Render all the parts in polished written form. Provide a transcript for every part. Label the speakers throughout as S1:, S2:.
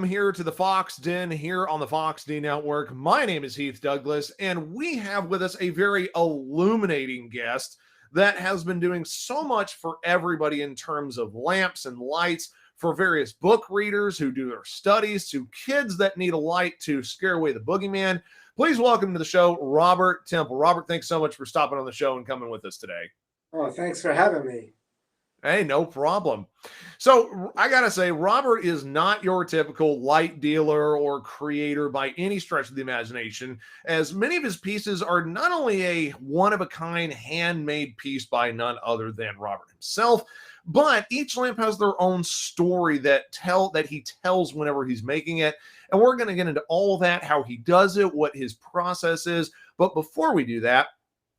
S1: Here to the Fox Den here on the Fox D Network. My name is Heath Douglas, and we have with us a very illuminating guest that has been doing so much for everybody in terms of lamps and lights for various book readers who do their studies to kids that need a light to scare away the boogeyman. Please welcome to the show, Robert Temple. Robert, thanks so much for stopping on the show and coming with us today.
S2: Oh, thanks for having me.
S1: Hey, no problem. So I got to say, Robert is not your typical light dealer or creator by any stretch of the imagination, as many of his pieces are not only a one-of-a-kind handmade piece by none other than Robert himself, but each lamp has their own story that he tells whenever he's making it. And we're going to get into all of that, how he does it, what his process is. But before we do that,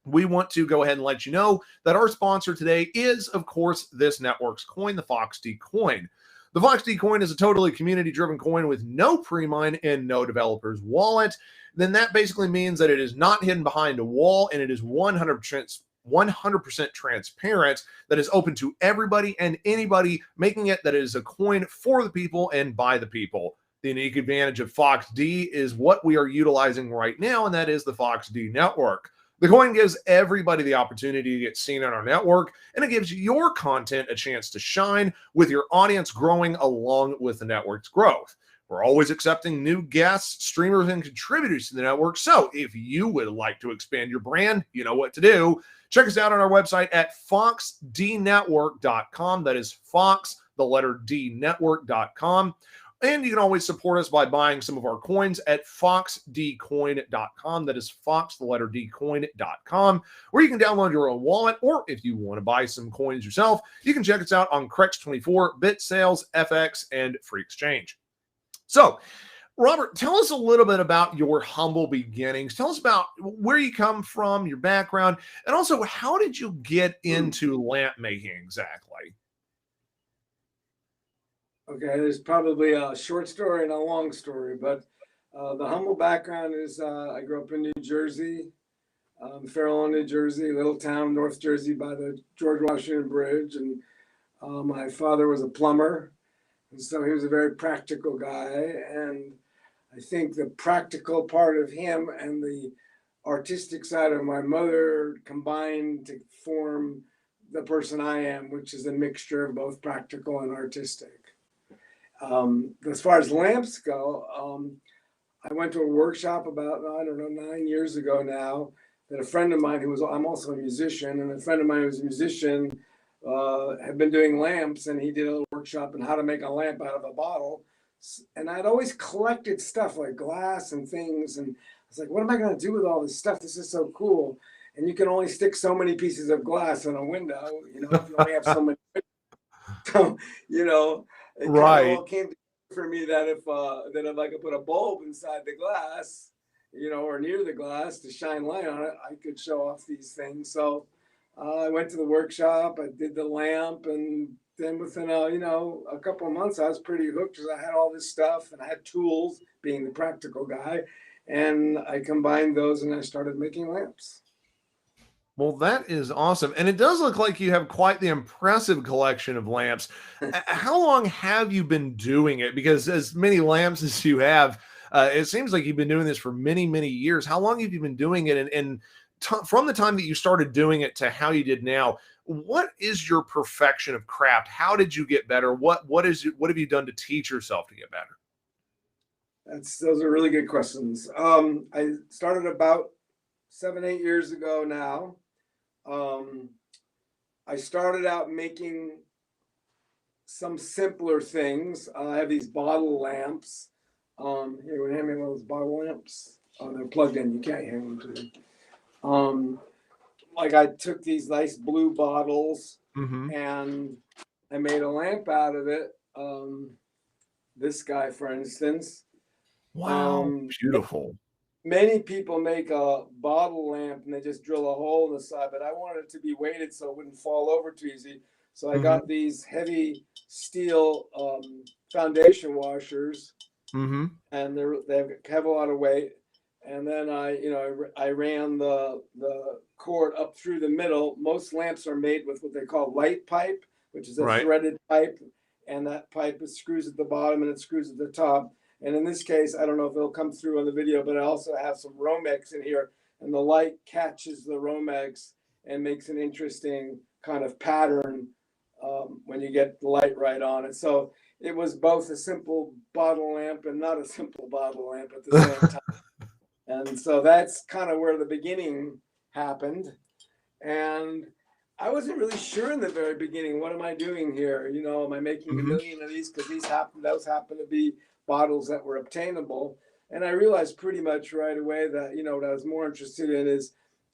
S1: we want to go ahead and let you know that our sponsor today is, of course, this network's coin, the Fox D coin. The Fox D coin is a totally community-driven coin with no pre-mine and no developer's wallet. Then that basically means that it is not hidden behind a wall and it is 100% transparent, that is open to everybody and anybody, making it that it is a coin for the people and by the people. The unique advantage of Fox D is what we are utilizing right now, and that is the Fox D network. The coin gives everybody the opportunity to get seen on our network, and it gives your content a chance to shine with your audience growing along with the network's growth. We're always accepting new guests, streamers, and contributors to the network. So if you would like to expand your brand, you know what to do. Check us out on our website at foxdnetwork.com. That is Fox, the letter D, network.com. And you can always support us by buying some of our coins at foxdcoin.com. That is Fox, the letter D, coin.com, where you can download your own wallet, or if you want to buy some coins yourself, you can check us out on Crex24, BitSales, FX, and Free Exchange. So, Robert, tell us a little bit about your humble beginnings. Tell us about where you come from, your background, and also how did you get into lamp making exactly?
S2: Okay, there's probably a short story and a long story, but the humble background is I grew up in New Jersey, Fair Lawn, New Jersey, little town, North Jersey by the George Washington Bridge. And my father was a plumber, and so he was a very practical guy. And I think the practical part of him and the artistic side of my mother combined to form the person I am, which is a mixture of both practical and artistic. As far as lamps go, I went to a workshop about, 9 years ago now, that a friend of mine I'm also a musician, and a friend of mine who was a musician had been doing lamps, and he did a little workshop on how to make a lamp out of a bottle. And I'd always collected stuff like glass and things, and I was like, what am I going to do with all this stuff? This is so cool. And you can only stick so many pieces of glass in a window, if you only have so many. So, it
S1: Right.
S2: kind of all came for me that if I could put a bulb inside the glass, or near the glass to shine light on it, I could show off these things. So I went to the workshop, I did the lamp, and then within a couple of months, I was pretty hooked because I had all this stuff and I had tools, being the practical guy, and I combined those and I started making lamps.
S1: Well, that is awesome. And it does look like you have quite the impressive collection of lamps. How long have you been doing it? Because as many lamps as you have, it seems like you've been doing this for many, many years. How long have you been doing it? And from the time that you started doing it to how you did now, what is your perfection of craft? How did you get better? What have you done to teach yourself to get better?
S2: Those are really good questions. I started about 7-8 years ago now. I started out making some simpler things. I have these bottle lamps. Here, hand me one of those bottle lamps. Oh, they're plugged in. You can't hear them today. Like I took these nice blue bottles and I made a lamp out of it. This guy, for instance.
S1: Wow, beautiful.
S2: Many people make a bottle lamp and they just drill a hole in the side, but I wanted it to be weighted so it wouldn't fall over too easy. So I got these heavy steel foundation washers, and they have a lot of weight. And then I ran the cord up through the middle. Most lamps are made with what they call light pipe, which is a threaded pipe, and that pipe, it screws at the bottom and it screws at the top. And in this case, I don't know if it'll come through on the video, but I also have some Romex in here, and the light catches the Romex and makes an interesting kind of pattern when you get the light right on it. So it was both a simple bottle lamp and not a simple bottle lamp at the same time. And so that's kind of where the beginning happened. And I wasn't really sure in the very beginning, what am I doing here? You know, am I making a million of these? Because those happen to be bottles that were obtainable. And I realized pretty much right away that, you know, what I was more interested in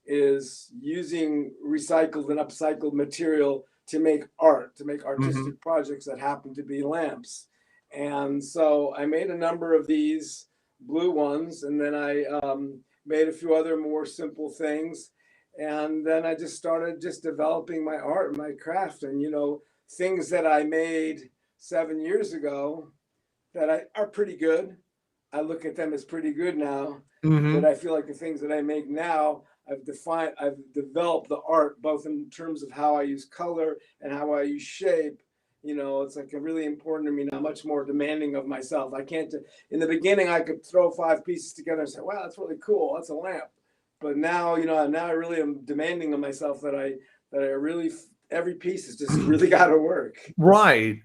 S2: is using recycled and upcycled material to make art, to make artistic projects that happen to be lamps. And so I made a number of these blue ones, and then I made a few other more simple things. And then I just started just developing my art and my craft. And, you know, things that I made 7 years ago that are pretty good. I look at them as pretty good now, but I feel like the things that I make now, I've developed the art, both in terms of how I use color and how I use shape. You know, it's like really important to me now, much more demanding of myself. I can't, in the beginning, I could throw 5 pieces together and say, wow, that's really cool. That's a lamp. But now, you know, now I really am demanding of myself that I really, every piece has just really got to work.
S1: Right.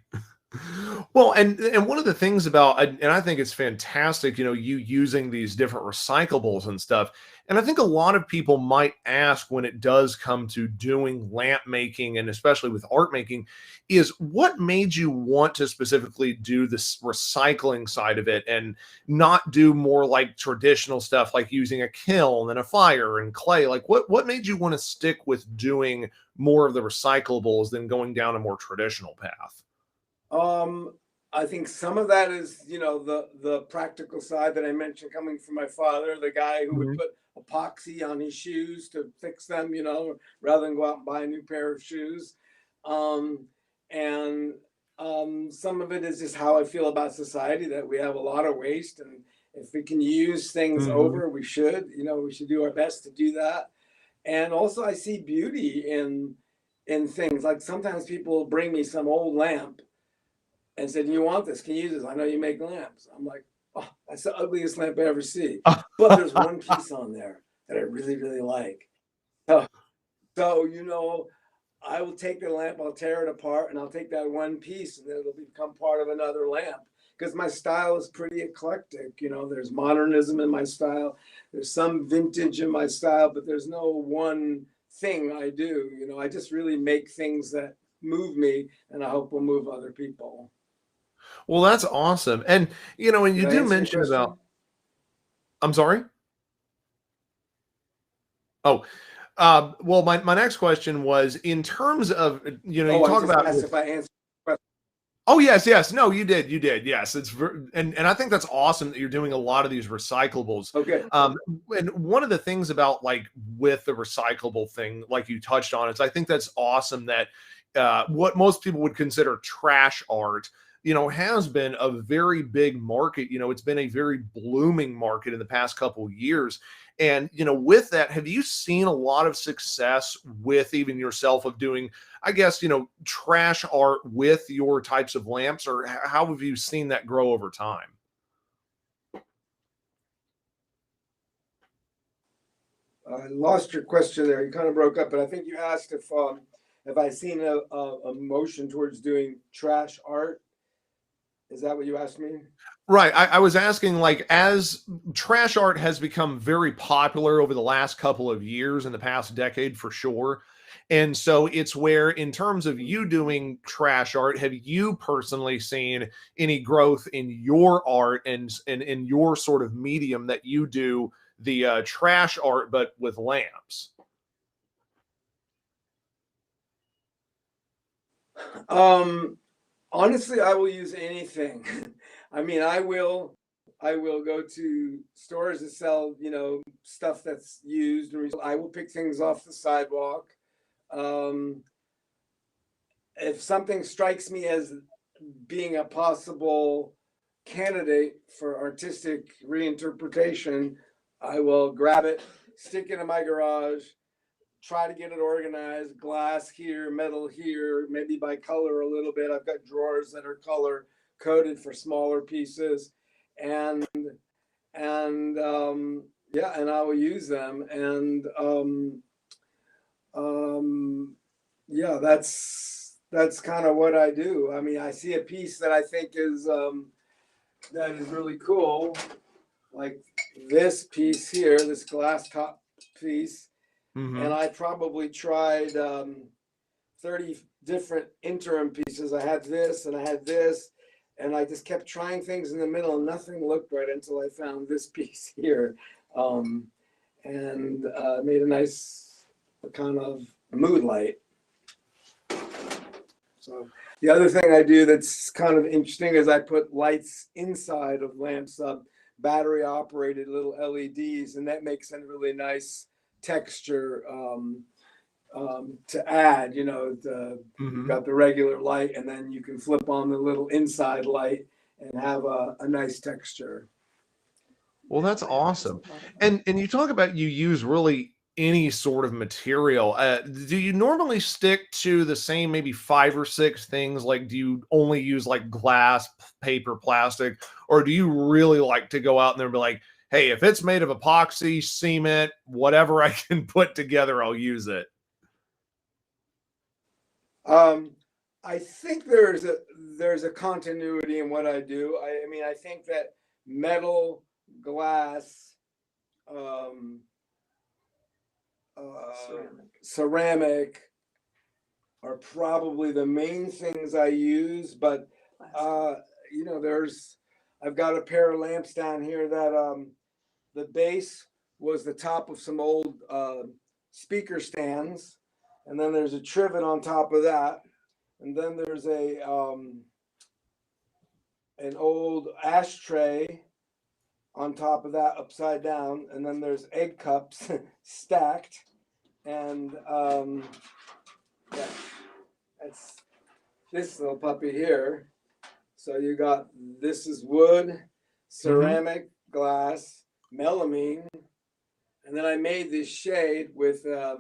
S1: Well, and one of the things about, and I think it's fantastic, you know, you using these different recyclables and stuff. And I think a lot of people might ask when it does come to doing lamp making, and especially with art making, is what made you want to specifically do this recycling side of it and not do more like traditional stuff, like using a kiln and a fire and clay? Like what made you want to stick with doing more of the recyclables than going down a more traditional path?
S2: I think some of that is, you know, the practical side that I mentioned coming from my father, the guy who would put epoxy on his shoes to fix them, you know, rather than go out and buy a new pair of shoes. And some of it is just how I feel about society, that we have a lot of waste, and if we can use things over, we should, you know, we should do our best to do that. And also I see beauty in things. Like sometimes people bring me some old lamp and said, you want this? Can you use this? I know you make lamps. I'm like, oh, that's the ugliest lamp I ever see. But there's one piece on there that I really, really like. So, you know, I will take the lamp, I'll tear it apart, and I'll take that one piece, and then it'll become part of another lamp. Because my style is pretty eclectic. You know, there's modernism in my style. There's some vintage in my style, but there's no one thing I do. You know, I just really make things that move me, and I hope will move other people.
S1: Well, that's awesome. And, you know, and you
S2: Did I
S1: do
S2: answer your
S1: mention
S2: question?
S1: about, I'm sorry? Oh, well, my next question was in terms of, you know, you
S2: Oh, I
S1: talk
S2: just
S1: about
S2: asked if I answered the question.
S1: oh, yes. No, you did. Yes. And I think that's awesome that you're doing a lot of these recyclables.
S2: Okay.
S1: And one of the things about like with the recyclable thing, like you touched on, is I think that's awesome that what most people would consider trash art, you know, has been a very big market. You know, it's been a very blooming market in the past couple of years. And, you know, with that, have you seen a lot of success with even yourself of doing, I guess, you know, trash art with your types of lamps, or how have you seen that grow over time?
S2: I lost your question there. You kind of broke up, but I think you asked if I seen a motion towards doing trash art. Is that what you asked me?
S1: Right. I was asking, like, as trash art has become very popular over the last couple of years, in the past decade for sure. And so it's where, in terms of you doing trash art, have you personally seen any growth in your art and in your sort of medium that you do the trash art, but with lamps?
S2: Honestly, I will use anything. I mean, I will go to stores that sell, you know, stuff that's used, and I will pick things off the sidewalk. Um, if something strikes me as being a possible candidate for artistic reinterpretation, I will grab it, stick it in my garage, try to get it organized, glass here, metal here, maybe by color a little bit. I've got drawers that are color coded for smaller pieces, and yeah, and I will use them. And yeah, that's kind of what I do. I mean, I see a piece that I think is that is really cool, like this piece here, this glass top piece, and I probably tried 30 different interim pieces. I had this and I had this, and I just kept trying things in the middle, and nothing looked right until I found this piece here, and made a nice kind of mood light. So the other thing I do that's kind of interesting is I put lights inside of lamps, battery operated little LEDs, and that makes a really nice texture to add. You know, you've got the regular light, and then you can flip on the little inside light and have a nice texture.
S1: Well, that's awesome. And you talk about you use really any sort of material. Do you normally stick to the same maybe 5 or 6 things? Like, do you only use like glass, paper, plastic, or do you really like to go out there and be like, hey, if it's made of epoxy, cement, whatever I can put together, I'll use it?
S2: I think there's a continuity in what I do. I mean, I think that metal, glass, ceramic are probably the main things I use, but you know, I've got a pair of lamps down here that the base was the top of some old speaker stands, and then there's a trivet on top of that, and then there's a an old ashtray on top of that upside down, and then there's egg cups stacked, and yeah, that's this little puppy here. So you got, this is wood, ceramic, glass, melamine, and then I made this shade with a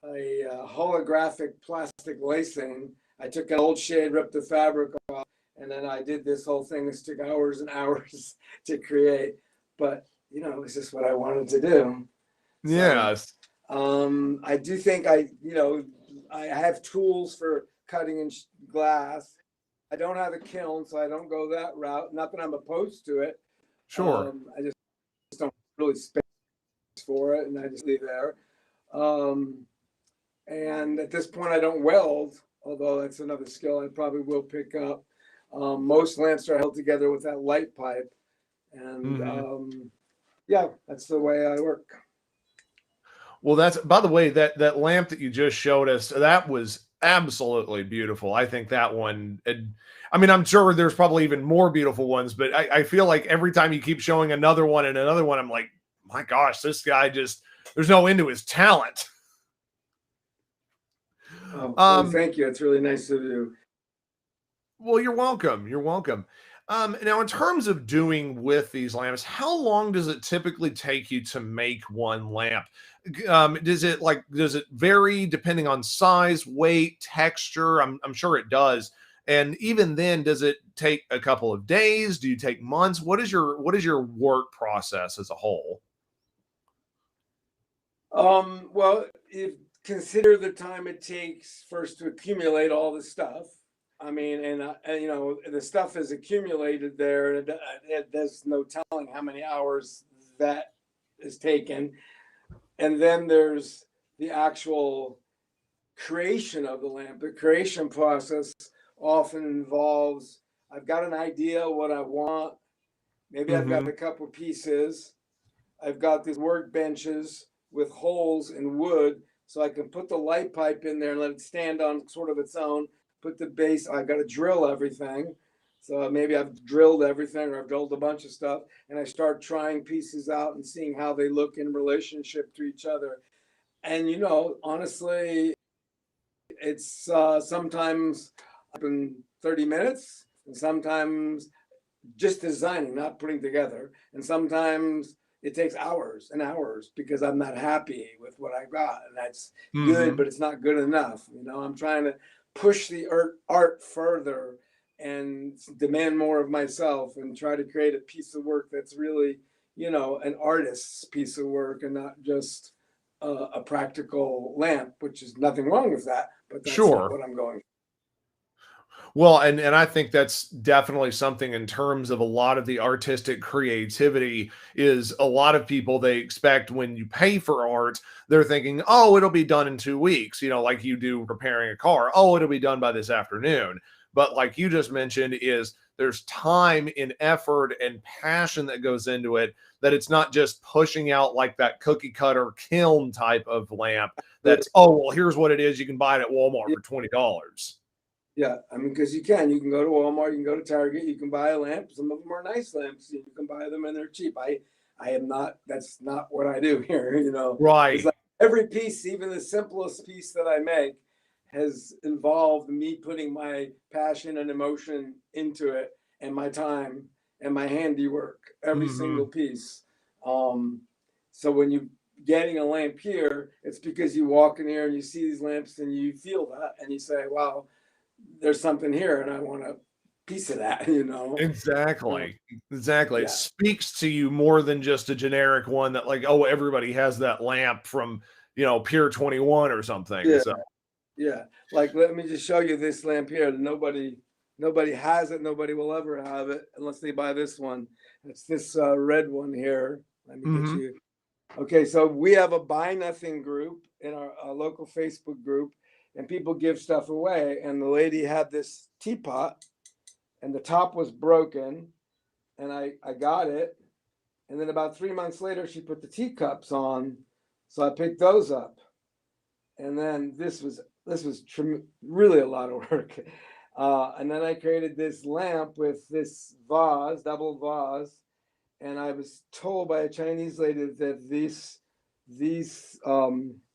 S2: holographic plastic lacing. I took an old shade, ripped the fabric off, and then I did this whole thing. This took hours and hours to create, but you know, it's just what I wanted to do.
S1: Yes.
S2: So, I do think I have tools for cutting in glass. I don't have a kiln, so I don't go that route. Not that I'm opposed to it.
S1: Sure.
S2: I just don't really space for it, and I just leave it there. And at this point, I don't weld, although that's another skill I probably will pick up. Most lamps are held together with that light pipe, and yeah, that's the way I work.
S1: Well, that's, by the way, that lamp that you just showed us, that was absolutely beautiful. I think that one, I mean, I'm sure there's probably even more beautiful ones, but I feel like every time you keep showing another one and another one, I'm like, my gosh, this guy just, there's no end to his talent.
S2: Well, thank you. It's really nice of you.
S1: Well, you're welcome. You're welcome. Now, in terms of doing with these lamps, how long does it typically take you to make one lamp? Does it vary depending on size, weight, texture? I'm sure it does. And even then, does it take a couple of days? Do you take months? What is your work process as a whole?
S2: Well, if consider the time it takes first to accumulate all the stuff. I mean, and you know, the stuff is accumulated there, and there's no telling how many hours that is taken. And then there's the actual creation of the lamp. The creation process often involves, I've got an idea what I want. Maybe I've got a couple pieces. I've got these workbenches with holes in wood, so I can put the light pipe in there and let it stand on sort of its own. Put the base, I've got to drill everything. So maybe I've drilled everything, or I've drilled a bunch of stuff, and I start trying pieces out and seeing how they look in relationship to each other. And, you know, honestly, it's sometimes up in 30 minutes, and sometimes just designing, not putting together. And sometimes it takes hours and hours because I'm not happy with what I got, and that's good,
S1: Hmm.
S2: but it's not good enough. I'm trying to push the art further and demand more of myself and try to create a piece of work that's really, an artist's piece of work and not just a practical lamp, which is nothing wrong with that, but that's not
S1: Sure.
S2: what I'm going.
S1: Well, and I think that's definitely something in terms of a lot of the artistic creativity is a lot of people they expect when you pay for art, they're thinking, "Oh, it'll be done in 2 weeks," like you do repairing a car. "Oh, it'll be done by this afternoon." But like you just mentioned is there's time and effort and passion that goes into it that it's not just pushing out like that cookie cutter kiln type of lamp that's, "Oh, well, here's what it is. You can buy it at Walmart
S2: Yeah,
S1: for $20."
S2: yeah. I mean, because you can go to Walmart, you can go to Target, you can buy a lamp. Some of them are nice lamps. You can buy them and they're cheap. I am not. That's not what I do here. It's
S1: Right.
S2: like every piece, even the simplest piece that I make, has involved me putting my passion and emotion into it, and my time and my handiwork. Every single
S1: Mhm.
S2: piece. Um, so when you getting a lamp here, it's because you walk in here and you see these lamps and you feel that and you say, "Wow, there's something here and I want a piece of that." Uh,
S1: Exactly. Exactly. It
S2: yeah,
S1: speaks to you more than just a generic one that like, oh, everybody has that lamp from, Pier 21 or something.
S2: yeah,
S1: So,
S2: yeah. Like, let me just show you this lamp here. Nobody has it. Nobody will ever have it unless they buy this one. It's this red one here. Let me get
S1: mhm.
S2: you. Okay, so we have a buy nothing group in our local Facebook group, and people give stuff away. And the lady had this teapot, and the top was broken, and I got it. And then about 3 months later, she put the teacups on, so I picked those up. And then this was really a lot of work. And then I created this lamp with this vase, double vase, and I was told by a Chinese lady that these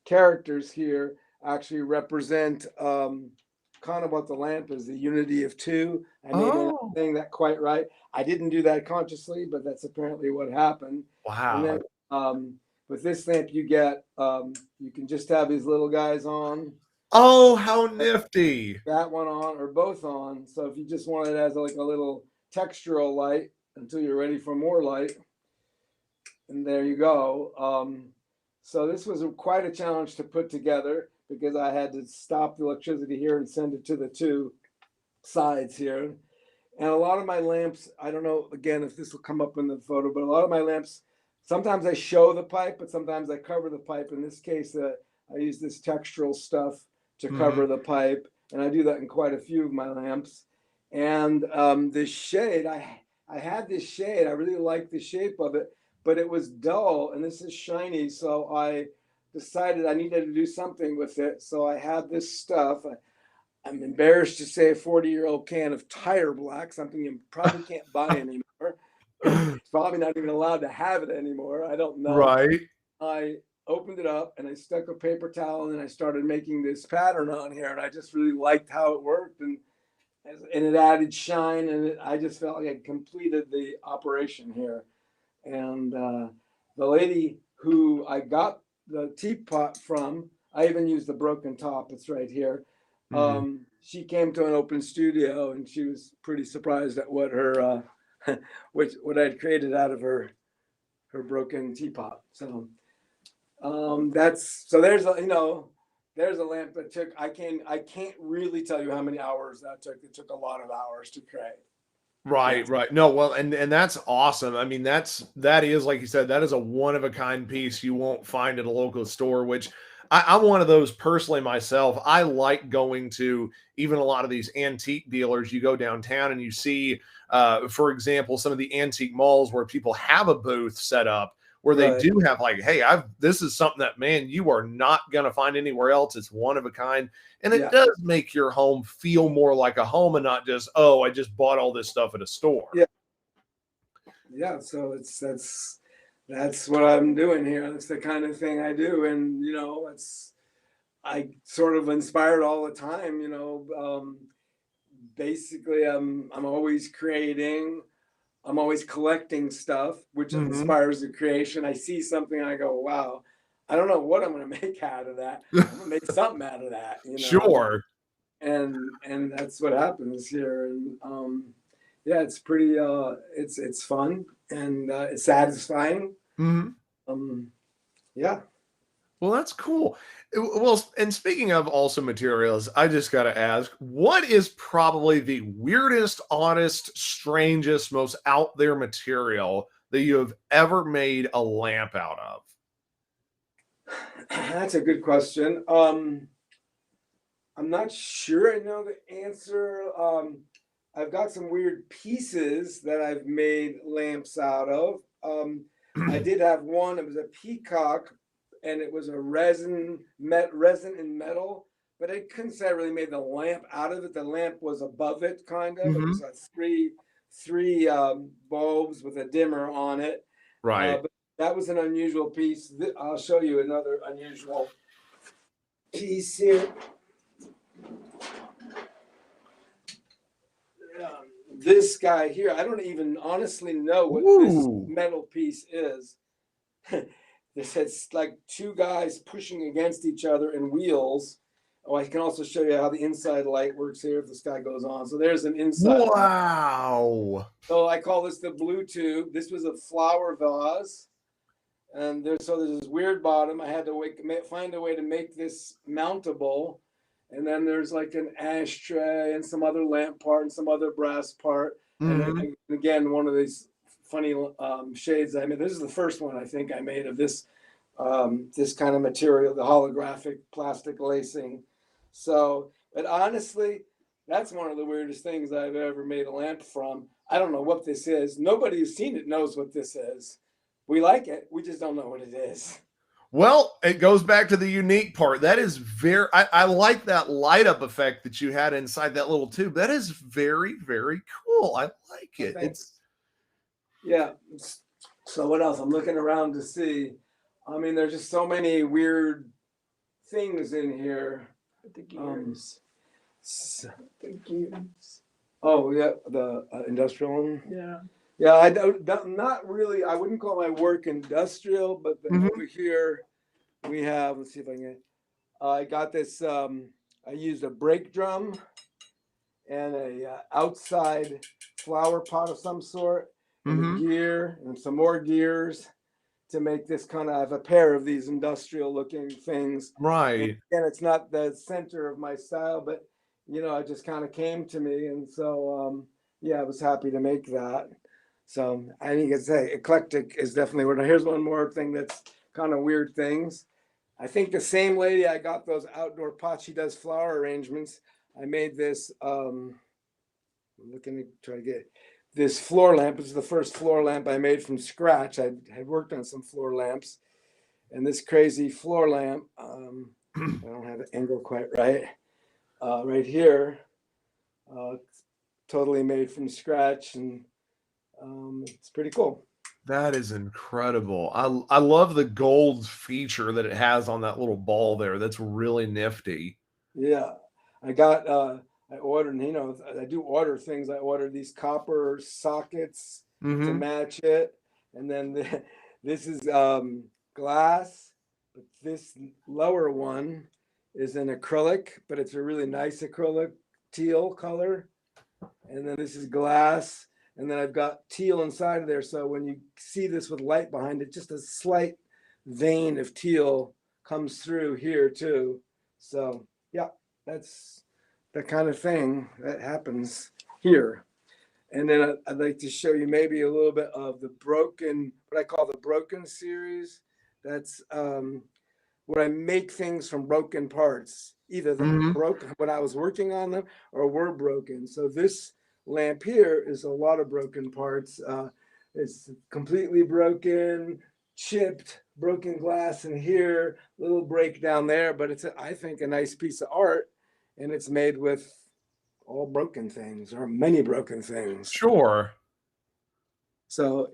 S2: characters here actually represent kind of what the lamp is, the unity of two. I may be not
S1: Oh,
S2: saying that quite right. I didn't do that consciously, but that's apparently what happened. And then
S1: wow.
S2: with this lamp, you can just have these little guys on,
S1: Oh, how nifty.
S2: that one on, or both on. So if you just want it as like a little textural light until you're ready for more light, and there you go. So this was quite a challenge to put together because I had to stop the electricity here and send it to the two sides here. And a lot of my lamps, I don't know again if this will come up in the photo, but a lot of my lamps, sometimes I show the pipe, but sometimes I cover the pipe. In this case, I use this textural stuff to
S1: Mhm.
S2: cover the pipe, and I do that in quite a few of my lamps. And this shade, I had this shade. I really liked the shape of it, but it was dull, and this is shiny. So I decided I needed to do something with it. So I had this stuff. I'm embarrassed to say a 40-year-old can of tire black, something you probably can't buy anymore. It's probably not even allowed to have it anymore. I don't know.
S1: Right.
S2: I opened it up and I stuck a paper towel and I started making this pattern on here. And I just really liked how it worked. And it added shine. And I just felt like I completed the operation here. And the lady who I got the teapot from, I even used the broken top. It's right here.
S1: Mhm.
S2: She came to an open studio and she was pretty surprised at what her what I'd created out of her broken teapot. So that's so there's a lamp that took I can't really tell you how many hours that took. It took a lot of hours to create. Yeah.
S1: Right, right. No, well, and that's awesome. I mean, that is like you said, that is a one of a kind piece you won't find at a local store, which I'm one of those personally myself. I like going to even a lot of these antique dealers. You go downtown and you see, for example, some of the antique malls where people have a booth set up where they
S2: Right.
S1: do have like, hey, I've this is something that man, you are not gonna find anywhere else. It's one of a kind. And it
S2: Yeah.
S1: does make your home feel more like a home and not just, oh, I just bought all this stuff at a store.
S2: Yeah. Yeah. So that's what I'm doing here. That's the kind of thing I do, and it's I sort of inspired all the time. Basically, I'm always creating. I'm always collecting stuff, which
S1: Mhm.
S2: inspires the creation. I see something, I go, wow, I don't know what I'm going to make out of that. I'm going to make something out of that, you know?
S1: Sure.
S2: And that's what happens here. And yeah, it's pretty, it's fun and it's satisfying.
S1: Mhm.
S2: Um, yeah.
S1: Well, that's cool. Well, and speaking of also materials, I just got to ask, what is probably the weirdest, oddest, strangest, most out there material that you have ever made a lamp out of?
S2: That's a good question. I'm not sure I know the answer. I've got some weird pieces that I've made lamps out of. I did have one. It was a peacock, and it was a resin and metal. But I couldn't say I really made the lamp out of it. The lamp was above it, kind of. It was
S1: Mhm.
S2: a three bulbs with a dimmer on it.
S1: Right.
S2: But that was an unusual piece. I'll show you another unusual piece here. This guy here, I don't even honestly know what this
S1: Ooh.
S2: metal piece is. This has like two guys pushing against each other in wheels. Oh, I can also show you how the inside light works here if this guy goes on. So there's an inside light.
S1: Wow.
S2: So I call this the blue tube. This was a flower vase. And there's this weird bottom. I had to find a way to make this mountable. And then there's like an ashtray and some other lamp part and some other brass part. And
S1: Mhm.
S2: then again, one of these funny shades I made. This is the first one I think I made of this kind of material, the holographic plastic lacing. So, but honestly, that's one of the weirdest things I've ever made a lamp from. I don't know what this is. Nobody who's seen it knows what this is. We like it. We just don't know what it is.
S1: Well, it goes back to the unique part. That is I like that light up effect that you had inside that little tube. That is very, very cool. I like
S2: Oh,
S1: it.
S2: thanks. Yeah. So what else? I'm looking around to see. I mean, there's just so many weird things in here.
S3: The
S2: Um,
S3: gears.
S2: s-
S3: The gears.
S2: oh yeah, the industrial one.
S3: Yeah.
S2: Yeah, I not really. I wouldn't call my work industrial, but then
S1: Mhm.
S2: over here we have. Let's see if I can. I got this. I used a brake drum and a outside flower pot of some sort, and a
S1: Mhm.
S2: gear and some more gears to make this kind of. I have a pair of these industrial looking things. And
S1: Right.
S2: again, it's not the center of my style, but it just kind of came to me, and so yeah, I was happy to make that. So I think it's eclectic is definitely what. Here's one more thing that's kind of weird things. I think the same lady I got those outdoor pots. She does flower arrangements. I made this. I'm looking to try to get this floor lamp. This is the first floor lamp I made from scratch. I had worked on some floor lamps, and this crazy floor lamp. I don't have the angle quite right. Right here, totally made from scratch, and it's pretty cool.
S1: That is incredible. I love the gold feature that it has on that little ball there. That's really nifty.
S2: Yeah, I got. I ordered. I do order things. I ordered these copper sockets to
S1: Mhm.
S2: match it, and then this is glass, but this lower one is an acrylic, but it's a really nice acrylic teal color. And then this is glass, and then I've got teal inside of there. So when you see this with light behind it, just a slight vein of teal comes through here too. So yeah, that's the kind of thing that happens here. And then I'd like to show you maybe a little bit of what I call the broken series. That's where I make things from broken parts. Either the
S1: Mhm.
S2: broke when I was working on them or were broken. So this lamp here is a lot of broken parts. It's completely broken, chipped, broken glass in here, little breakdown there, but I think a nice piece of art, and it's made with all broken things or many broken things.
S1: Sure.
S2: So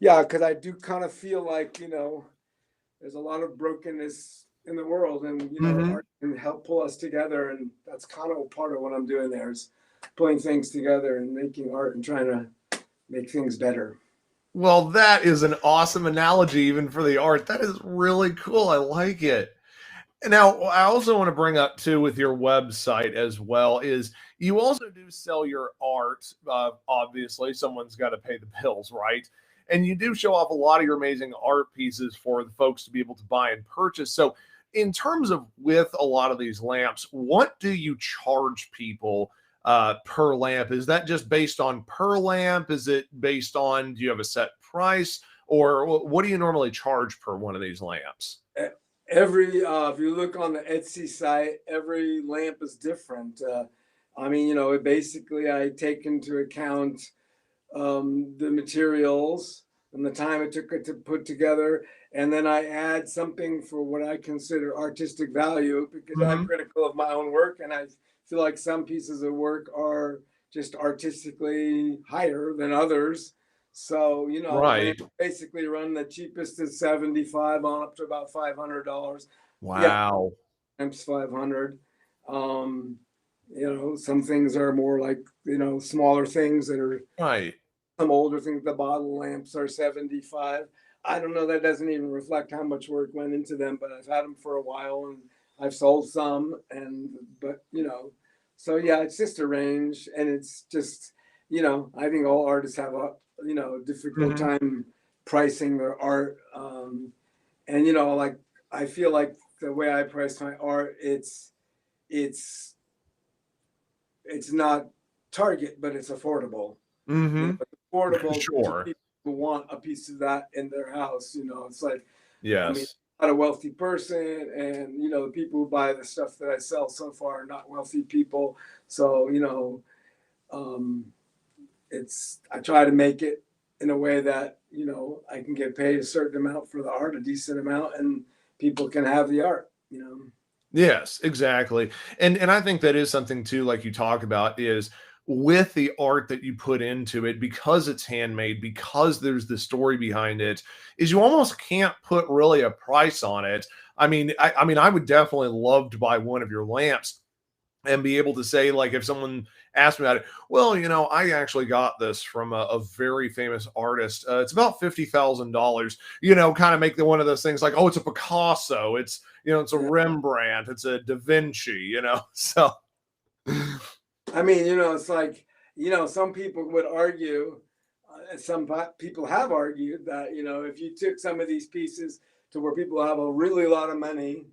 S2: yeah, because I do kind of feel like there's a lot of brokenness in the world, and
S1: Mhm.
S2: art can help pull us together, and that's kind of part of what I'm doing there is pulling things together and making art and trying to make things better.
S1: Well, that is an awesome analogy, even for the art. That is really cool. I like it. Now, I also want to bring up too with your website as well is you also do sell your art. Obviously, someone's got to pay the bills, right? And you do show off a lot of your amazing art pieces for the folks to be able to buy and purchase. So, in terms of with a lot of these lamps, what do you charge people per lamp? Is that just based on per lamp? Is it based on, do you have a set price? Or what do you normally charge per one of these lamps?
S2: Every if you look on the Etsy site, every lamp is different. I mean, basically I take into account the materials and the time it took it to put together, and then I add something for what I consider artistic value because I'm
S1: Hmm.
S2: critical of my own work, and I feel like some pieces of work are just artistically higher than others. So,
S1: Right.
S2: lamps basically run the cheapest is 75 on up to about $500. Yeah,
S1: Wow.
S2: lamps 500. Um, some things are more like, smaller things that are
S1: Right.
S2: some older things. The bottle lamps are 75. I don't know. That doesn't even reflect how much work went into them, but I've had them for a while and I've sold some. But so yeah, it's just a range, and it's just, I think all artists have a, difficult
S1: Mhm.
S2: time pricing their art. And like I feel like the way I price my art, it's it's not Target, but it's affordable.
S1: Mhm.
S2: It's affordable to
S1: Sure.
S2: people who want a piece of that in their house. It's like, I mean,
S1: Yes.
S2: I'm not a wealthy person, and the people who buy the stuff that I sell so far are not wealthy people. So um, it's I try to make it in a way that I can get paid a certain amount for the art, a decent amount, and people can have the art.
S1: Yes, exactly. And I think that is something too, like you talk about, is with the art that you put into it, because it's handmade, because there's the story behind it, is you almost can't put really a price on it. I mean, I would definitely love to buy one of your lamps and be able to say, like, if someone asked me about it, well, I actually got this from a very famous artist. It's about $50,000. Kind of make the one of those things like, oh, it's a Picasso, it's a
S2: Yeah.
S1: Rembrandt, it's a Da Vinci. So
S2: I mean, it's like, some people would argue, some people have argued that, if you took some of these pieces to where people have a really lot of money,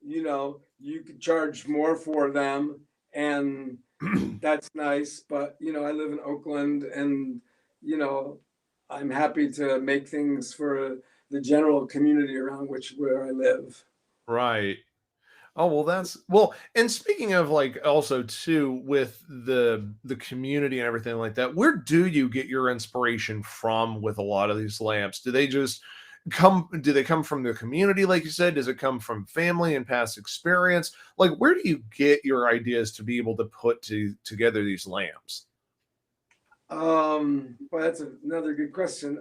S2: you could charge more for them. And that's nice. But, I live in Oakland, and, you know, I'm happy to make things for the general community around where I live.
S1: right. Oh, well, that's well, and speaking of, like, also too with the community and everything like that, where do you get your inspiration from with a lot of these lamps? Do they come from the community, like you said? Does it come from family and past experience? Like, where do you get your ideas to be able to put together these lamps?
S2: Well, that's another good question.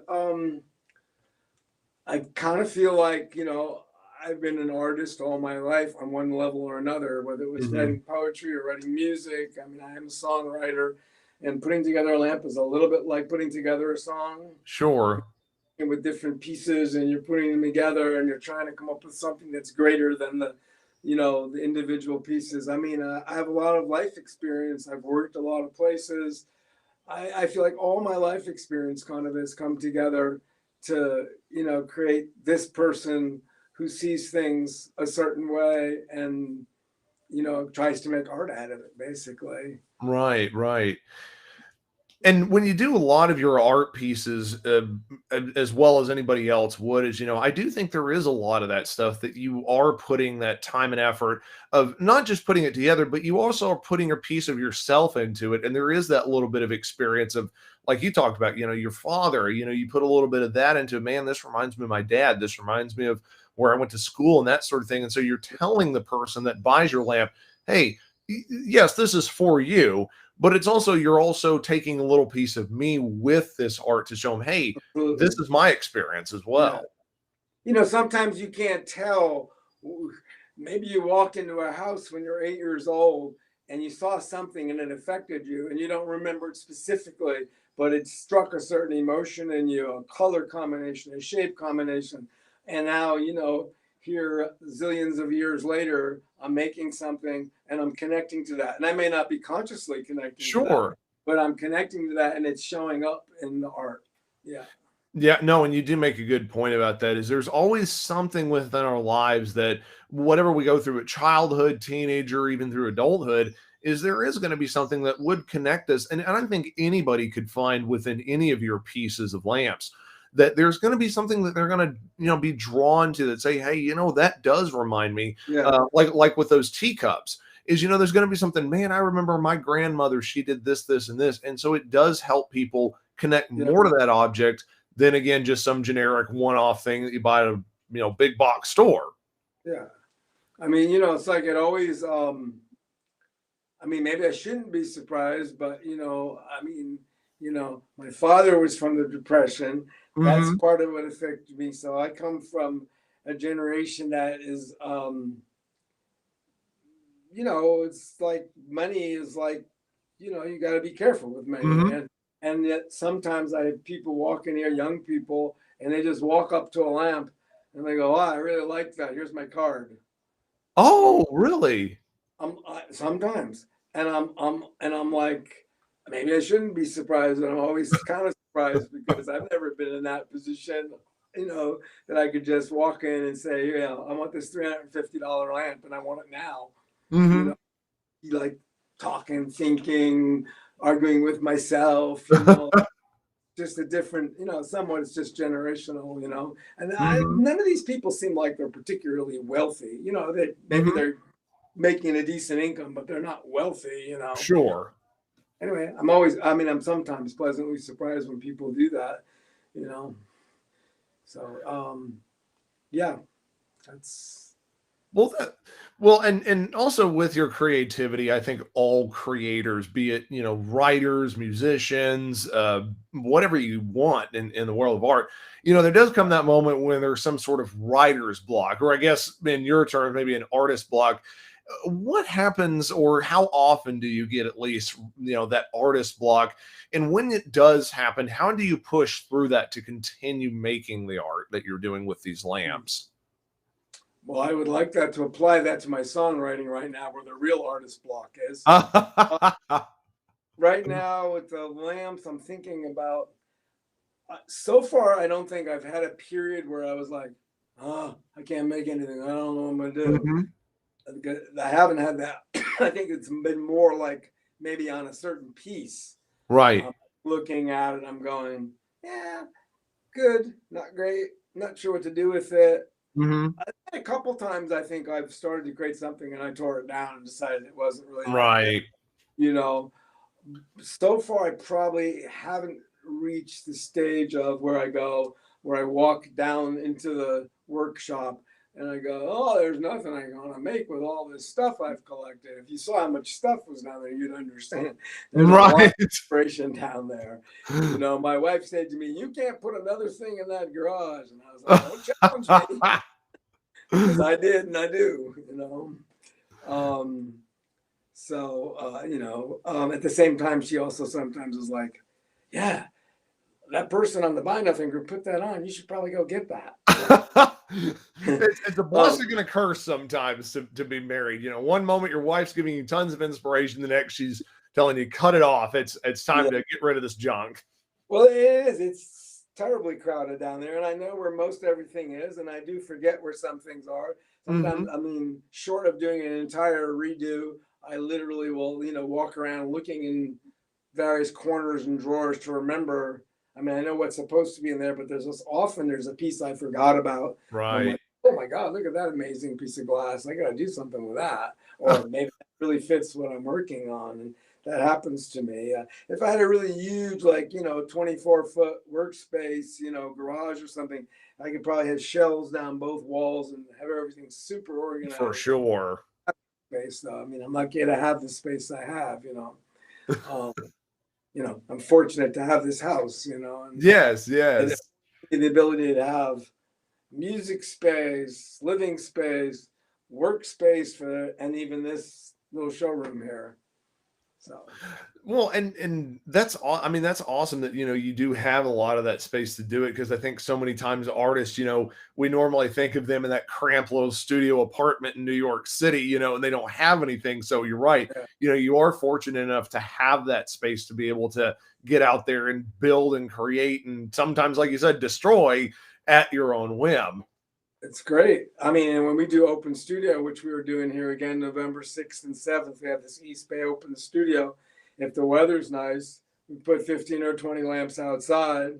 S2: I kind of feel like, I've been an artist all my life on one level or another, whether it was
S1: Mhm.
S2: writing poetry or writing music. I mean, I am a songwriter, and putting together a lamp is a little bit like putting together a song,
S1: Sure.
S2: and with different pieces, and you're putting them together and you're trying to come up with something that's greater than the individual pieces. I mean, I have a lot of life experience. I've worked a lot of places. I feel like all my life experience kind of has come together to, create this person who sees things a certain way and, tries to make art out of it, basically.
S1: Right, right. And when you do a lot of your art pieces, as well as anybody else would, is I do think there is a lot of that stuff that you are putting that time and effort of not just putting it together, but you also are putting a piece of yourself into it. And there is that little bit of experience of, like you talked about, your father. You put a little bit of that into, man, this reminds me of my dad. This reminds me of where I went to school and that sort of thing. And so you're telling the person that buys your lamp, hey, yes, this is for you, but it's also, you're also taking a little piece of me with this art to show them, hey, this
S2: Absolutely.
S1: is my experience as
S2: Yeah.
S1: well.
S2: Sometimes you can't tell. Maybe you walked into a house when you're 8 years old and you saw something and it affected you and you don't remember it specifically, but it struck a certain emotion in you, a color combination, a shape combination. And now, here zillions of years later, I'm making something and I'm connecting to that. And I may not be consciously connecting to that,
S1: Sure.
S2: but I'm connecting to that and it's showing up in the art. Yeah.
S1: Yeah, no, and you do make a good point about that. Is there's always something within our lives that whatever we go through at childhood, teenager, even through adulthood, is there is going to be something that would connect us. And I don't think anybody could find within any of your pieces of lamps that there's going to be something that they're going to, be drawn to that say, hey, that does remind me,
S2: Yeah.
S1: like with those teacups. Is there's going to be something, man, I remember my grandmother, she did this, and this. And so it does help people connect
S2: Yeah.
S1: more to that object than again just some generic one-off thing that you buy at a big box store.
S2: Yeah. I mean, it's like it always I mean, maybe I shouldn't be surprised, but I mean, my father was from the Depression. That's
S1: Mhm.
S2: part of what affected me. So I come from a generation that is it's like money is like, you got to be careful with money.
S1: Mhm.
S2: And yet sometimes I have people walking here, young people, and they just walk up to a lamp and they go, "Oh, I really like that. Here's my card." Um,
S1: Oh, really?
S2: sometimes, and I'm like, maybe I shouldn't be surprised, and I'm always kind of surprised because I've never been in that position, that I could just walk in and say, yeah, I want this $350 lamp, and I want it now. You
S1: Mhm.
S2: know, like talking, thinking, arguing with myself, just a different, somewhat it's just generational, and
S1: Mhm.
S2: none of these people seem like they're particularly wealthy, that maybe
S1: Mhm.
S2: they're making a decent income, but they're not wealthy.
S1: Sure.
S2: Anyway, I'm sometimes pleasantly surprised when people do that, you know. So, yeah, that's,
S1: Well, and also with your creativity, I think all creators, be it writers, musicians, whatever you want in the world of art, there does come that moment when there's some sort of writer's block, or I guess in your terms, maybe an artist block. What happens, or how often do you get at least that artist block? And when it does happen, how do you push through that to continue making the art that you're doing with these lamps?
S2: well, I would like that to apply that to my songwriting right now, where the real artist block is. Uh, right now, with the lamps, I'm thinking about. So far, I don't think I've had a period where I was like, "Oh, I can't make anything. I don't know what I'm gonna do."
S1: Mhm.
S2: I haven't had that. I think it's been more like maybe on a certain piece.
S1: Right.
S2: I'm looking at it, I'm going, yeah, good, not great, not sure what to do with it.
S1: Mhm.
S2: A couple times I think I've started to create something and I tore it down and decided it wasn't really that good.
S1: Right.
S2: You know, so far I probably haven't reached the stage of where I walk down into the workshop and I go, oh, there's nothing I'm gonna make with all this stuff I've collected. If you saw how much stuff was down there, you'd understand. There's a lot of
S1: Right.
S2: inspiration down there. My wife said to me, "You can't put another thing in that garage," and I was like, "Don't challenge me," because I did and I do. Um, at the same time, she also sometimes is like, yeah, that person on the Buy Nothing group put that on. You should probably go get that.
S1: It's a
S2: um,
S1: blessing and a curse sometimes to be married. One moment your wife's giving you tons of inspiration, the next she's telling you cut it off. It's time
S2: yeah.
S1: to get rid of this junk.
S2: Well, it is. It's terribly crowded down there, and I know where most everything is, and I do forget where some things are. Sometimes,
S1: Mhm.
S2: I mean, short of doing an entire redo, I literally will, walk around looking in various corners and drawers to remember. I mean, I know what's supposed to be in there, but there's a piece I forgot about. And I'm
S1: Right.
S2: like, oh my God, look at that amazing piece of glass. I got to do something with that. Or maybe that really fits what I'm working on. And that happens to me. If I had a really huge, 24-foot workspace, garage or something, I could probably have shelves down both walls and have everything super
S1: For
S2: organized.
S1: sure.
S2: Space, though. I mean, I'm lucky to have the space I have. Um, I'm fortunate to have this house, and
S1: Yes,
S2: it,
S1: yes.
S2: the ability to have music space, living space, workspace and even this little showroom here. So
S1: Well, and I mean, that's awesome that, you do have a lot of that space to do it, because I think so many times artists, we normally think of them in that cramped little studio apartment in New York City, and they don't have anything. So you're right.
S2: yeah,
S1: You are fortunate enough to have that space to be able to get out there and build and create, and sometimes, like you said, destroy at your own whim.
S2: it's great. I mean, and when we do open studio, which we were doing here again, November 6th and 7th, we have this East Bay open studio. If the weather's nice, we put 15 or 20 lamps outside.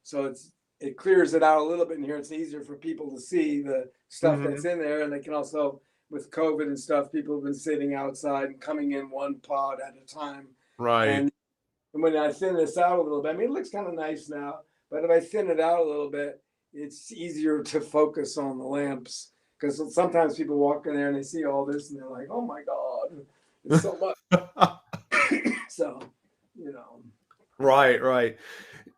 S2: So it clears it out a little bit in here. It's easier for people to see the stuff
S1: Mhm.
S2: that's in there. And they can also, with COVID and stuff, people have been sitting outside and coming in one pod at a time.
S1: Right.
S2: And when I thin this out a little bit, I mean, it looks kind of nice now, but if I thin it out a little bit, it's easier to focus on the lamps, because sometimes people walk in there and they see all this and they're like, "Oh my God, it's so much." So, you know,
S1: Right, right.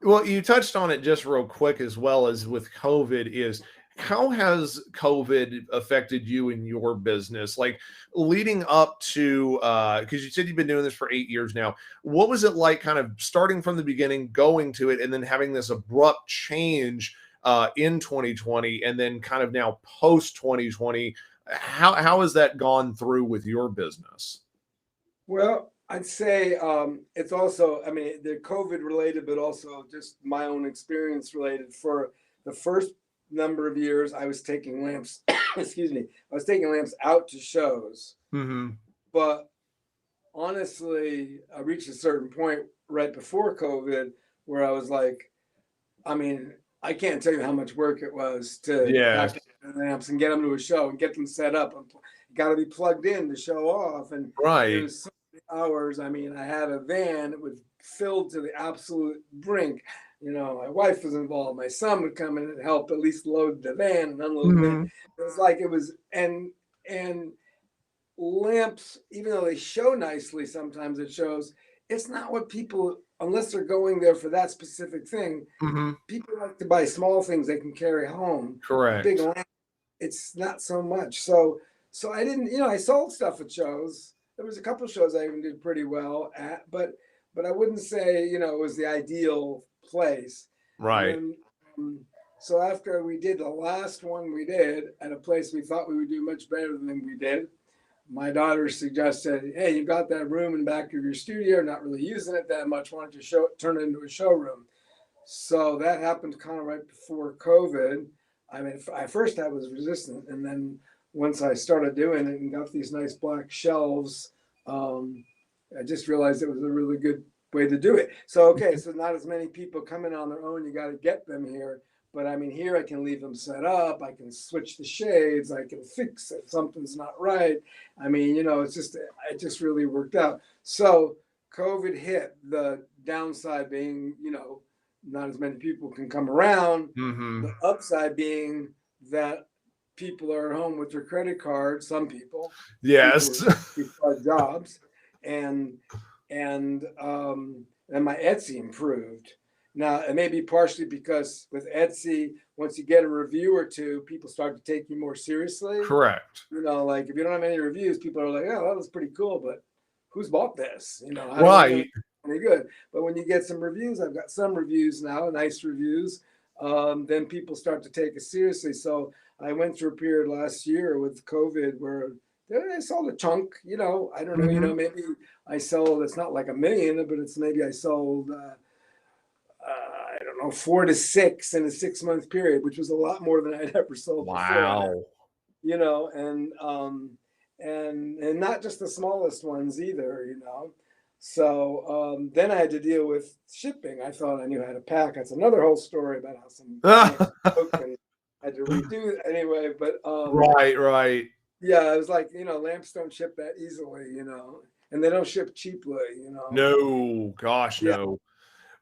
S1: Well, you touched on it just real quick, as well as with COVID, is how has COVID affected you in your business? Like, leading up to, because you said you've been doing this for 8 years now. What was it like, kind of starting from the beginning, going to it, and then having this abrupt change in 2020, and then kind of now post 2020? How has that gone through with your business?
S2: well, I'd say it's also, I mean, they're COVID related, but also just my own experience related. For the first number of years, I was taking lamps, excuse me, I was taking lamps out to shows,
S1: Hmm.
S2: but honestly, I reached a certain point right before COVID where I was like, I mean, I can't tell you how much work it was to
S1: Yes.
S2: pack the amps and get them to a show and get them set up. And got to be plugged in to show off. And it
S1: Right.
S2: was so many hours. I mean, I had a van that was filled to the absolute brink. You know, my wife was involved. My son would come in and help at least load the van and unload the van.
S1: Hmm.
S2: It was like it was, and lamps, even though they show nicely sometimes it shows, it's not what people, unless they're going there for that specific thing,
S1: Hmm.
S2: people like to buy small things they can carry home. A big
S1: Correct.
S2: lamp, it's not so much. So I didn't, I sold stuff at shows. There was a couple of shows I even did pretty well at, but I wouldn't say, it was the ideal place. And
S1: Right.
S2: then so after we did the last one we did at a place we thought we would do much better than we did, my daughter suggested, "Hey, you got that room in the back of your studio, not really using it that much. Why don't you turn it into a showroom?" So that happened kind of right before COVID. I mean, at first I was resistant, and then once I started doing it and got these nice black shelves, um, I just realized it was a really good way to do it. So okay, so not as many people come in on their own. You got to get them here. But I mean, here I can leave them set up. I can switch the shades. I can fix if something's not right. I mean, it just really worked out. So COVID hit. The downside being, not as many people can come around.
S1: Hmm.
S2: The upside being that people are at home with their credit card. Some people
S1: Yes.
S2: with jobs, and and my Etsy improved. Now it may be partially because with Etsy, once you get a review or two, people start to take you more seriously.
S1: Correct.
S2: Like if you don't have any reviews, people are like, "Oh, that was pretty cool," but who's bought this? How do I know
S1: Right.
S2: it's any good? But when you get some reviews, I've got some reviews now, nice reviews. Then people start to take it seriously. So I went through a period last year with COVID where I sold a chunk. I don't know.
S1: Hmm.
S2: Maybe I sold. It's not like a million, but it's maybe I sold. I don't know, 4 to 6 in a 6 month period, which was a lot more than I'd ever sold before that.
S1: Wow.
S2: And not just the smallest ones either. So then I had to deal with shipping. I thought I knew how to pack. That's another whole story about how some lamps broke and I had to redo it anyway. But
S1: Right, right.
S2: yeah, it was like, lamps don't ship that easily, and they don't ship cheaply.
S1: No, gosh,
S2: Yeah,
S1: no.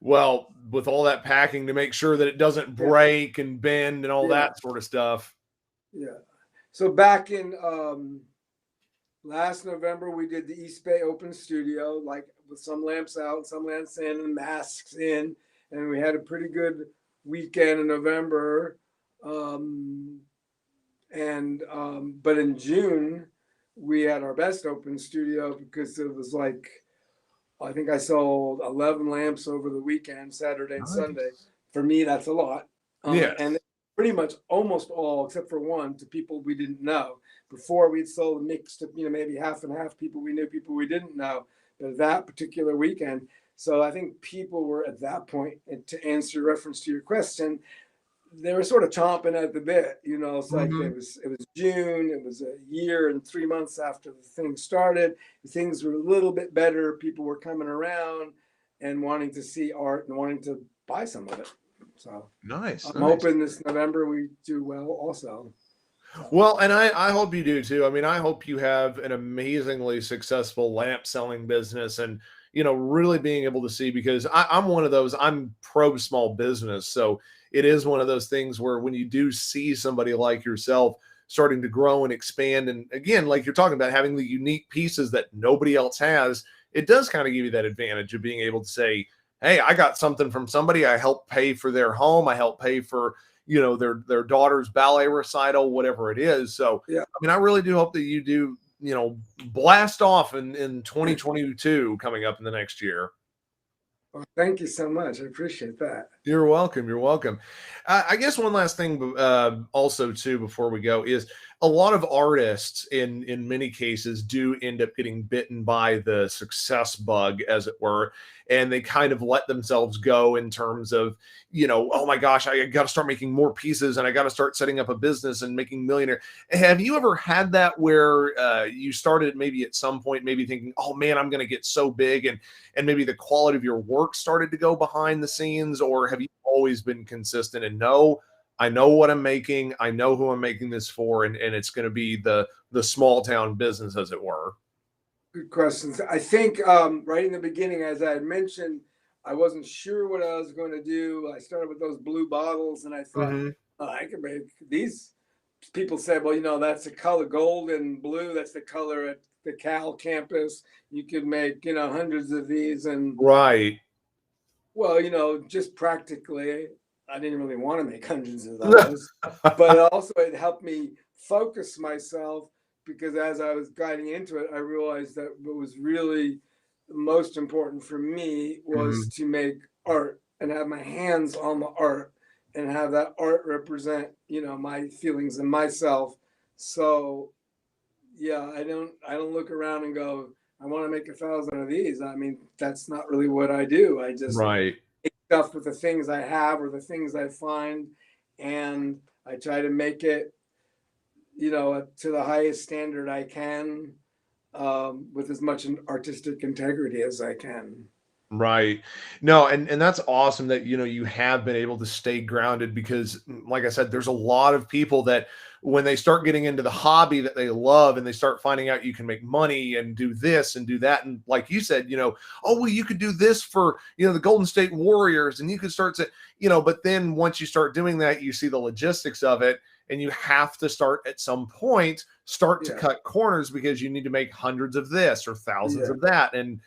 S1: Well, with all that packing to make sure that it doesn't
S2: yeah,
S1: break and bend and all
S2: yeah,
S1: that sort of stuff.
S2: yeah. So back in last November, we did the East Bay Open Studio, like with some lamps out, some lamps in, and masks in, and we had a pretty good weekend in November. Um, and But in June, we had our best open studio because it was like I think I sold 11 lamps over the weekend, Saturday and Sunday.
S1: Nice.
S2: For me, that's a lot.
S1: Yes.
S2: And pretty much almost all, except for one, to people we didn't know. Before we'd sold a mix to, maybe half and half, people we knew, people we didn't know. But that particular weekend, so I think people were at that point, and to answer your reference to your question, they were sort of chomping at the bit. It's like
S1: Mhm.
S2: it was June, it was a year and 3 months after the thing started. Things were a little bit better. People were coming around and wanting to see art and wanting to buy some of it. So
S1: Nice,
S2: I'm
S1: nice.
S2: hoping this November we do well also. So
S1: Well, and I hope you do too. I mean, I hope you have an amazingly successful lamp selling business and, really being able to see because I'm one of those, I'm pro small business. So it is one of those things where when you do see somebody like yourself starting to grow and expand, and again, like you're talking about having the unique pieces that nobody else has, it does kind of give you that advantage of being able to say, hey, I got something from somebody. I helped pay for their home. I helped pay for their daughter's ballet recital, whatever it is. So
S2: yeah.
S1: I mean, I really do hope that you do, blast off in 2022 coming up in the next year.
S2: Well, thank you so much. I appreciate that.
S1: You're welcome. You're welcome. I guess one last thing, also too, before we go, is a lot of artists in many cases do end up getting bitten by the success bug, as it were, and they kind of let themselves go in terms of, oh my gosh, I got to start making more pieces and I got to start setting up a business and making millionaire. Have you ever had that where you started maybe at some point, maybe thinking, oh man, I'm going to get so big, and maybe the quality of your work started to go behind the scenes, or have you always been consistent and no, I know what I'm making, I know who I'm making this for, and it's going to be the small town business, as it were?
S2: Good questions. I think right in the beginning, as I had mentioned, I wasn't sure what I was going to do. I started with those blue bottles, and I thought,
S1: Hmm.
S2: oh, I can make these. People said, well, that's the color gold and blue. That's the color at the Cal campus. You could make, hundreds of these. And
S1: Right.
S2: well, just practically, I didn't really want to make hundreds of those, but also it helped me focus myself because as I was guiding into it, I realized that what was really the most important for me was
S1: Mhm.
S2: to make art and have my hands on the art and have that art represent, my feelings and myself. So yeah, I don't look around and go, I want to make 1,000 of these. I mean, that's not really what I do. I just
S1: Right.
S2: stuff with the things I have or the things I find, and I try to make it, to the highest standard I can, with as much artistic integrity as I can.
S1: Right. No, and that's awesome that you have been able to stay grounded because like I said, there's a lot of people that when they start getting into the hobby that they love and they start finding out you can make money and do this and do that. And like you said, oh well, you could do this for the Golden State Warriors and you could start to, but then once you start doing that, you see the logistics of it and you have to start at some point start to
S2: Yeah,
S1: cut corners because you need to make hundreds of this or thousands
S2: yeah,
S1: of that. And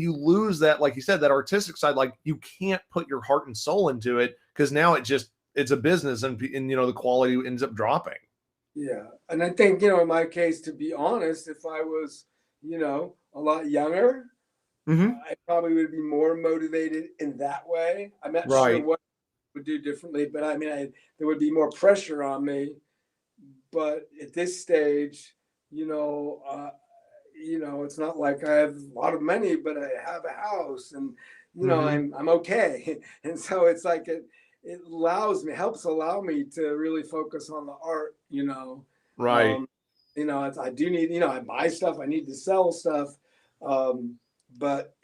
S1: you lose that, like you said, that artistic side. Like you can't put your heart and soul into it because now it's a business, and the quality ends up dropping.
S2: yeah. And I think, in my case, to be honest, if I was, a lot younger,
S1: Hmm.
S2: I probably would be more motivated in that way. I'm not sure
S1: Right.
S2: what I would do differently, but I mean, there would be more pressure on me. But at this stage, you know, uh, it's not like I have a lot of money, but I have a house, and
S1: Hmm.
S2: I'm okay. And so it's like it helps allow me to really focus on the art.
S1: Right.
S2: Um, I do need, I buy stuff, I need to sell stuff, um, but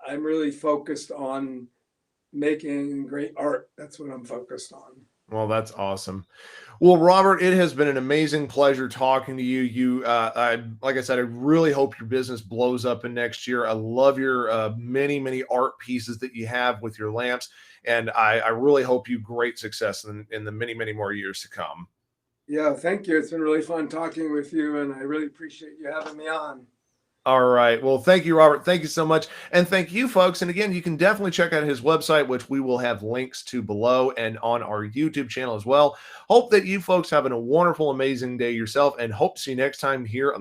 S2: I'm really focused on making great art. That's what I'm focused on.
S1: Well, that's awesome. Well, Robert, it has been an amazing pleasure talking to you. Like I said, I really hope your business blows up in next year. I love your many, many art pieces that you have with your lamps, and I really hope you great success in the many, many more years to come.
S2: Yeah, thank you. It's been really fun talking with you, and I really appreciate you having me on.
S1: All right. Well, thank you, Robert. Thank you so much. And thank you, folks. And again, you can definitely check out his website, which we will have links to below and on our YouTube channel as well. Hope that you folks having a wonderful, amazing day yourself, and hope to see you next time here on